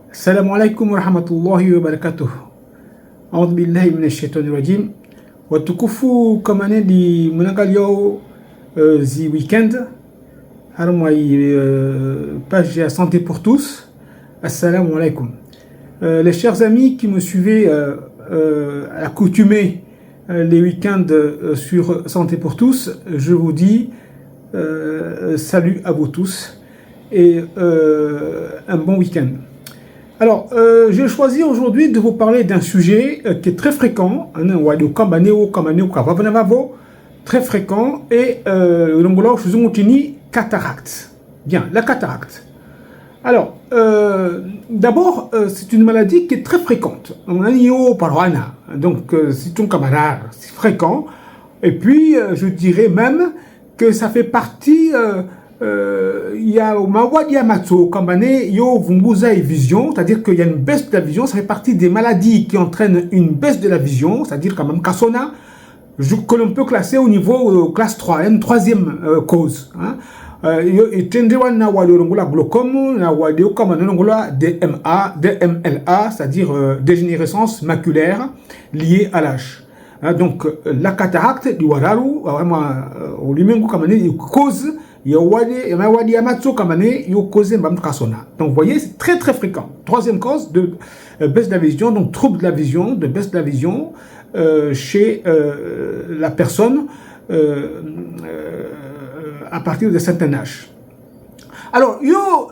السلام عليكم ورحمة الله وبركاته. أعوذ بالله من الشيطان الرجيم. Watukufu kamane di mnakalio zi weekend. Harmai page santé pour tous. Assalamu alaikum. Les chers amis qui me suivaient à l'accoutumée les week-ends sur Santé pour tous, je vous dis salut à vous tous et un bon week-end. Alors, j'ai choisi aujourd'hui de vous parler d'un sujet qui est très fréquent, très fréquent, et cataracte. Bien, la cataracte. Alors, d'abord, c'est une maladie qui est très fréquente. Donc, c'est un camarade, c'est fréquent. Et puis, je dirais même que ça fait partie... il y a vision, c'est-à-dire qu'il y a une baisse de la vision, ça fait partie des maladies qui entraînent une baisse de la vision, c'est-à-dire quand même Kassona, que l'on peut classer au niveau classe 3, une troisième cause. DMA, c'est-à-dire dégénérescence maculaire liée à l'âge. Donc la cataracte du wararu, vraiment, cause. Donc vous voyez, c'est très très fréquent. Troisième cause de baisse de la vision, donc trouble de la vision, de baisse de la vision chez la personne à partir d'un certain âge. Alors,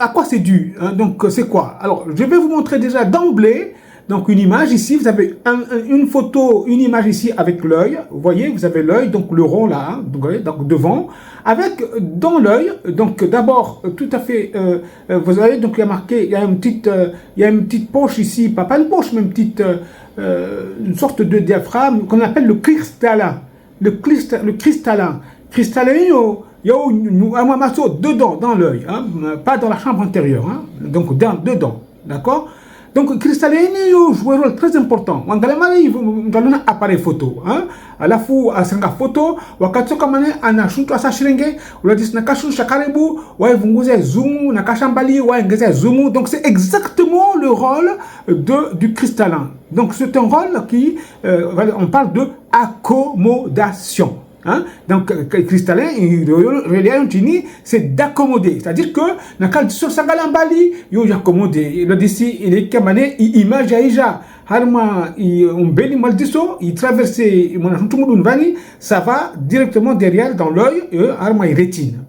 à quoi c'est dû, hein? Donc c'est quoi? Alors, je vais vous montrer déjà d'emblée. Donc une image ici, vous avez une photo, une image ici avec l'œil. Vous voyez, vous avez l'œil, donc le rond là, hein, donc devant, avec dans l'œil. Donc d'abord, tout à fait, vous voyez, donc il y a marqué, il y a une petite poche ici, pas une poche, mais une sorte de diaphragme qu'on appelle le cristallin. Le cristallin. Cristallin, il y a un masseau dedans, dans l'œil, hein, pas dans la chambre antérieure, hein, donc dedans, d'accord? Donc, cristallin joue un rôle très important. On a un appareil photo. À la fois, à la photo, on a un chuntu à sachirenge, on a dit nakashu shakaribu, on a zoom, nakashambali, on a zoom. Donc, c'est exactement le rôle du cristallin. Donc, c'est un rôle qui, on parle de accommodation. Donc, cristallin, c'est d'accommoder. C'est-à-dire que, dans sur Sagalambali, il y a accommodé. Le d'ici, il est kamané, il image aïja. Harma, il béni maldiso, il traverse, ça va directement derrière dans l'œil, harma, il rétine.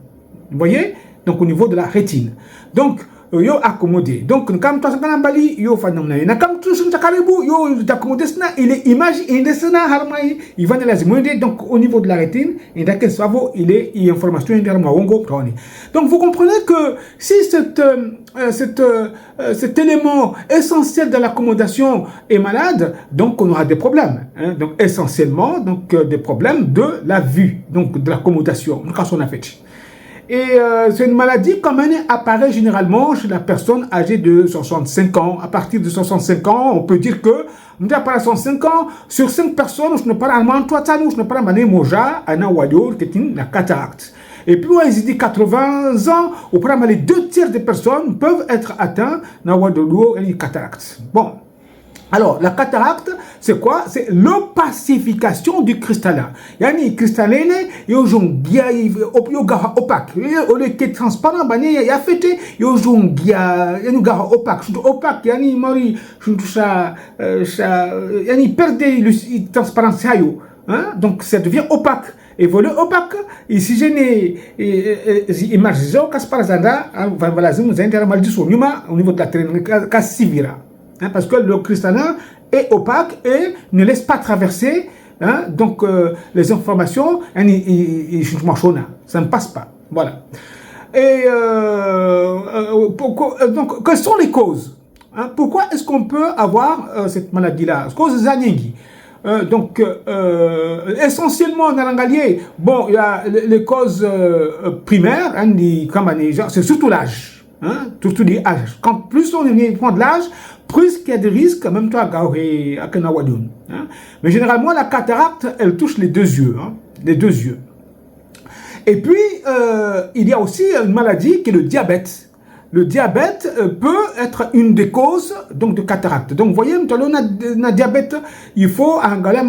Vous voyez? Donc, au niveau de la rétine. Donc, yo accommodé. Donc, quand tu as bali, yo fanamna. Na quand tu as karibu, yo d'accommodé, il est image, il est harmaï, il va dans la zimode. Donc, au niveau de la rétine, il y a quel cerveau, il est information interne wongo prani. Donc, vous comprenez que si cet élément essentiel de l'accommodation est malade, donc on aura des problèmes. Hein? Donc, essentiellement, donc des problèmes de la vue, donc de l'accommodation. Quand on a fait. Et c'est une maladie qui apparaît généralement chez la personne âgée de 65 ans. À partir de 65 ans, on peut dire que, à 65 ans, sur 5 personnes, je ne parle pas de 3 ans, je ne parle pas de moja, ana wadio, qui est la cataracte. Et puis, ils disent 80 ans, au les 2/3 des personnes peuvent être atteintes de la cataracte. Bon. Alors, la cataracte, c'est quoi? C'est l'opacification du cristallin. Yani, cristallin, yo jongia, yo gara opaque. Au lieu que transparent, bani, ya fêté, yo jongia, yani gara opaque. Opaque, yani, mori, yani, perde le transparence, yo. Hein? Donc, ça devient opaque. Et voilà, opaque. Et si je n'ai image, kasparazanda, voilà, nous avons mal du son, au niveau de la traîne, kassivira. Parce que le cristallin est opaque et ne laisse pas traverser donc les informations, ça ne passe pas. Voilà. Et donc, quelles sont les causes? Pourquoi est-ce qu'on peut avoir cette maladie-là? Cause Zanyengi. Donc, essentiellement dans l'angalier, bon, il y a les causes primaires, c'est surtout l'âge. Surtout les âges. Quand plus on prend de l'âge, plus qu'il y a des risques, même toi, mais généralement, la cataracte, elle touche les deux yeux. Les deux yeux. Et puis, il y a aussi une maladie qui est le diabète. le diabète peut être une des causes donc de cataracte. Donc, vous voyez, on a diabète, il faut un galère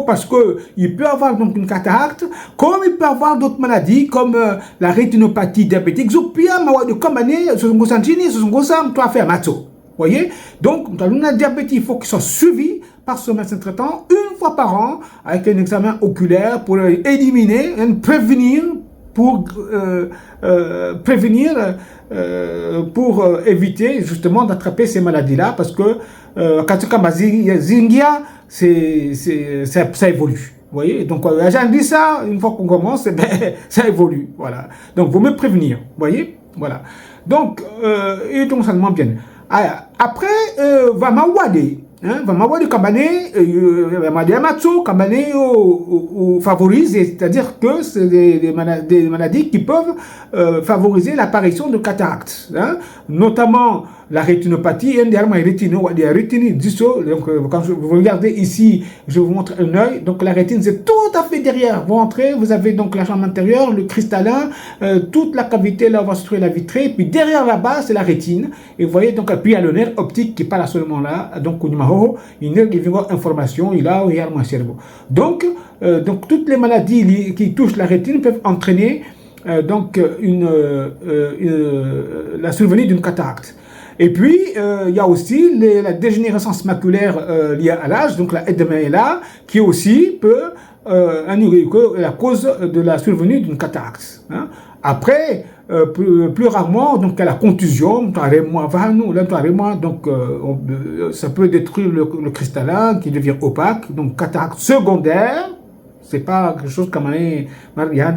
parce que il peut avoir donc une cataracte, comme il peut avoir d'autres maladies comme la rétinopathie diabétique. Voyez, donc, on a diabète, il faut qu'il soit suivi par ce médecin traitant une fois par an avec un examen oculaire pour éliminer et prévenir pour éviter justement d'attraper ces maladies-là, parce que quand Zingia, ça évolue. Vous voyez, donc j'ai dit ça, une fois qu'on commence, ça évolue. Voilà. Donc, vous me prévenir. Vous voyez, voilà. Donc, et donc ça demande bien. Après, Vamawade. Vamawade Kabane, Vamadiamatsu, Kabane favorise, c'est-à-dire que c'est des maladies qui peuvent favoriser l'apparition de cataractes, notamment la rétinopathie, donc quand vous regardez ici, je vous montre un œil, donc la rétine c'est tout à fait derrière, vous entrez, vous avez donc la chambre intérieure, le cristallin, toute la cavité là, on va se trouver la vitrée, puis derrière là-bas c'est la rétine, et vous voyez donc, puis il y a le nerf optique qui est pas là seulement là, donc il y a une information, il a mon cerveau. Donc toutes les maladies qui touchent la rétine peuvent entraîner donc la survenue d'une cataracte. Et puis, il y a aussi la dégénérescence maculaire liée à l'âge, donc la edema, qui aussi peut la cause de la survenue d'une cataracte. Après, plus rarement, donc, il y a la contusion, donc ça peut détruire le cristallin qui devient opaque, donc cataracte secondaire. C'est pas quelque chose comme mais il y a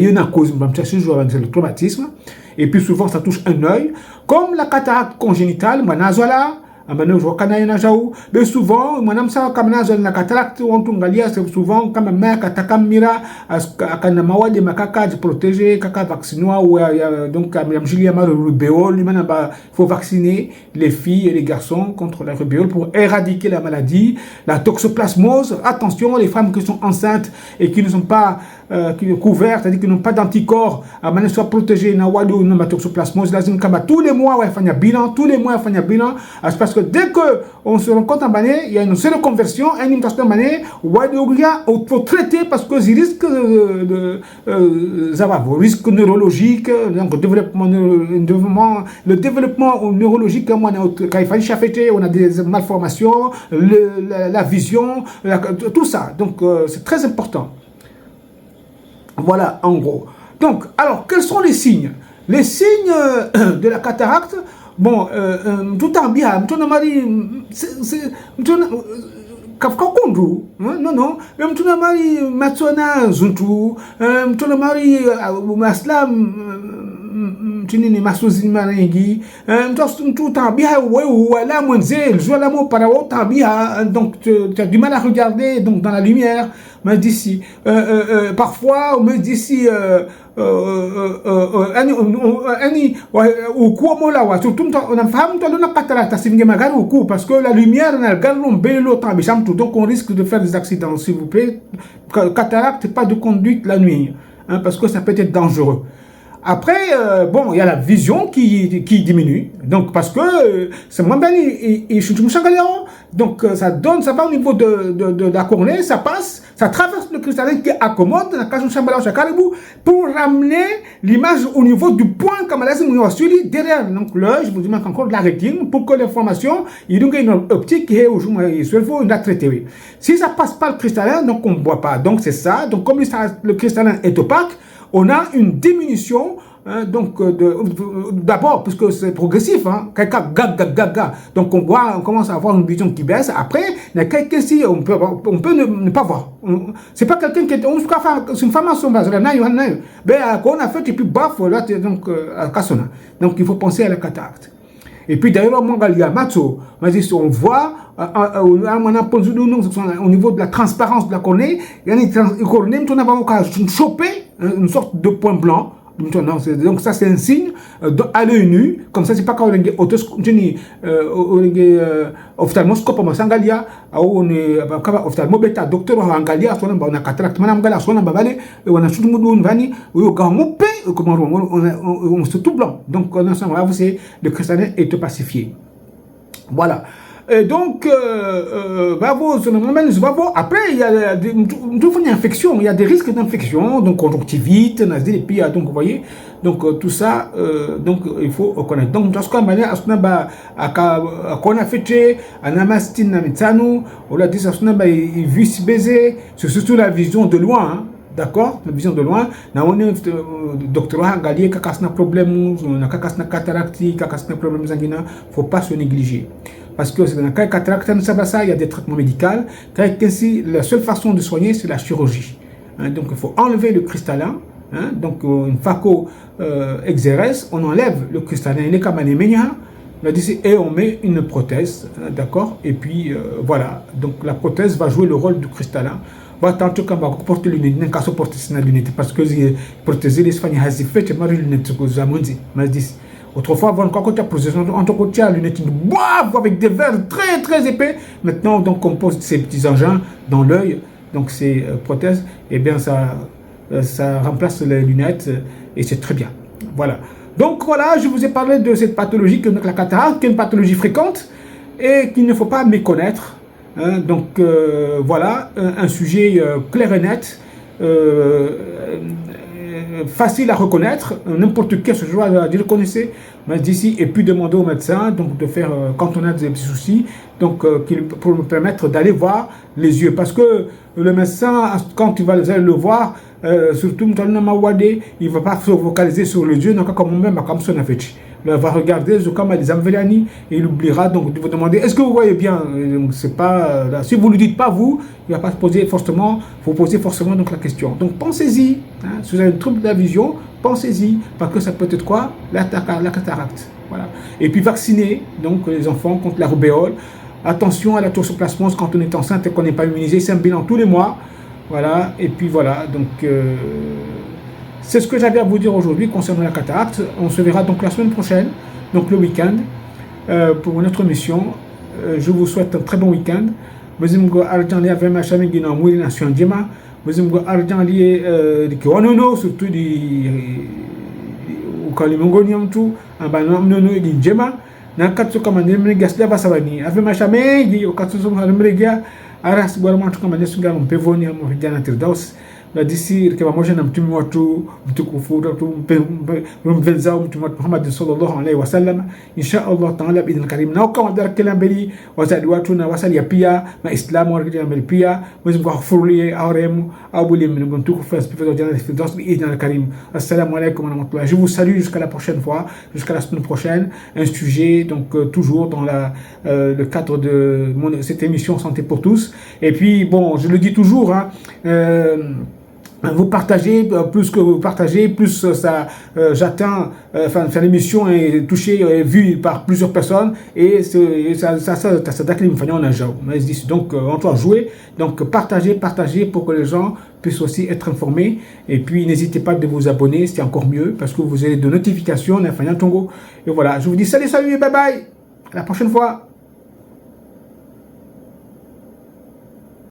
une cause, c'est le traumatisme. Et puis souvent ça touche un œil, comme la cataracte congénitale, mais souvent, la cataracte, c'est souvent comme un mec à protéger, donc il faut vacciner les filles et les garçons contre la rubéole pour éradiquer la maladie. La toxoplasmose, attention, les femmes qui sont enceintes et qui ne sont pas couvertes, c'est-à-dire qui n'ont pas d'anticorps, soient protégées la toxoplasmose. Tous les mois, il y a un bilan, parce que dès qu'on se rend compte il y a une seule conversion, une mutation il faut traiter parce que les risques risques neurologiques, donc le développement neurologique, quand il fallait chafeter, on a des malformations, la vision, tout ça. Donc c'est très important. Voilà, en gros. Donc, alors, quels sont les signes? Les signes de la cataracte, bon, tout en bien, tout en mari, Kafkakundu, non, même tout en mari, Matsona, Zuntu, tout en mari, Maslam, Tinini, Masuzin Marengi, tout en bien, la monzel, je la mot par autant bien, donc tu as du mal à regarder donc dans la lumière, mais d'ici, parfois, on me dit ici, parce que la lumière donc on risque de faire des accidents, s'il vous plaît. Cataracte, pas de conduite la nuit, parce que ça peut être dangereux. Après, bon, il y a la vision qui diminue, donc parce que c'est moins bien, donc ça va au niveau de la cornée, ça passe, ça traverse le cristallin qui accommode la cage pour ramener l'image au niveau du point comme derrière donc l'œil, je vous dis encore de la rétine, pour que l'information, il y a une optique qui est aujourd'hui, il l'a traité. Si ça passe pas le cristallin, donc on ne voit pas, donc c'est ça, donc comme le cristallin est opaque, on a une diminution, donc d'abord parce que c'est progressif, donc on commence à avoir une vision qui baisse. Après, il y a quelqu'un ici, on peut ne pas voir. C'est pas quelqu'un qui est, c'est une femme en son base, on a fait et puis baf là, donc à Kassona. Donc il faut penser à la cataracte. Et puis d'ailleurs, on voit au niveau de la transparence de la cornée, on a choper une sorte de point blanc Donc ça c'est un signe à l'œil nu, comme ça c'est pas quand on est ophtalmoscope on sangalia ou on est ophtalmobeta docteur on angalia son on a cataracte manam gala son babale on a tout monde vani ou gamope comment on se tout blanc. Donc on ensemble c'est le cristallin est pacifié. Voilà. Et donc, après, il y a des infections, il y a des risques d'infection, donc conjonctivite, et puis, donc, vous voyez, donc tout ça, donc il faut connaître. Donc, dans ce cas, on a fait un amastine, on a dit ça, il vit si baiser, c'est surtout la vision de loin, hein. D'accord, la vision de loin. Na on est doctorat angalie kakasna problème, na kakasna cataracte, kakasna problème sanguin, faut pas se négliger. Parce que dans le cas de cataracte, il y a des traitements médicaux. La seule façon de soigner, c'est la chirurgie. Hein, donc il faut enlever le cristallin. Hein, donc une phaco exérès, on enlève le cristallin, les kamanéménia, et on met une prothèse, hein, d'accord. Et puis voilà. Donc la prothèse va jouer le rôle du cristallin. Tantôt quand on va porter lunette, on va porter une lunette parce que protéger les soins, c'est fait, c'est marre lunette que j'ai mangé. Autrefois, avant quand tu as posé entre lunettes boivent avec des verres très très épais. Maintenant, donc on pose ces petits engins dans l'œil, donc ces prothèses, et bien ça remplace les lunettes et c'est très bien. Voilà. Donc voilà, je vous ai parlé de cette pathologie que la cataracte, qui est une pathologie fréquente et qu'il ne faut pas méconnaître. Hein, donc voilà, un sujet clair et net, facile à reconnaître, n'importe quel jour à dire connaissez, mais d'ici et puis demander au médecin donc de faire quand on a des petits soucis, donc pour me permettre d'aller voir les yeux, parce que le médecin quand il va le voir, surtout il ne va pas se focaliser sur les yeux, donc comme même comme son affaire. Il va regarder comme les Amvelani et il oubliera, donc de vous demander est-ce que vous voyez bien. Donc c'est pas si vous ne le dites pas vous, il va pas poser forcément, vous posez forcément donc la question. Donc pensez-y, hein, si vous avez un trouble de la vision, pensez-y, parce que ça peut être quoi, la cataracte. Voilà. Et puis vacciner donc les enfants contre la rubéole. Attention à la toxoplasmose quand on est enceinte et qu'on n'est pas immunisé, c'est un bilan tous les mois. Voilà. Et puis voilà, donc c'est ce que j'avais à vous dire aujourd'hui concernant la cataracte. On se verra donc la semaine prochaine, donc le week-end, pour notre émission. Je vous souhaite un très bon week-end. Surtout d'ici que mamoja na mtume watu mtukufu mtume Muhammad sallallahu alaihi wasallam insha Allah taala bidin karim na kama dar kila mbili wasadi watu na wasali ya pia na islamu warija mbili pia mwezi kughfurulie auremu abuli min mtukufu fas pifado jana fidos bidin karim. Assalamu alaikum wa rahmatullah. Je vous salue jusqu'à la prochaine fois, jusqu'à la semaine prochaine. Un sujet donc toujours dans le cadre de cette émission Santé pour tous. Et puis bon, je le dis toujours, hein, vous partagez, plus que vous partagez, plus ça j'atteins, enfin l'émission est touchée, vue par plusieurs personnes et ça donc on doit jouer, donc partagez pour que les gens puissent aussi être informés. Et puis n'hésitez pas de vous abonner, c'est encore mieux parce que vous avez de notifications, et voilà, je vous dis salut, bye bye, à la prochaine fois.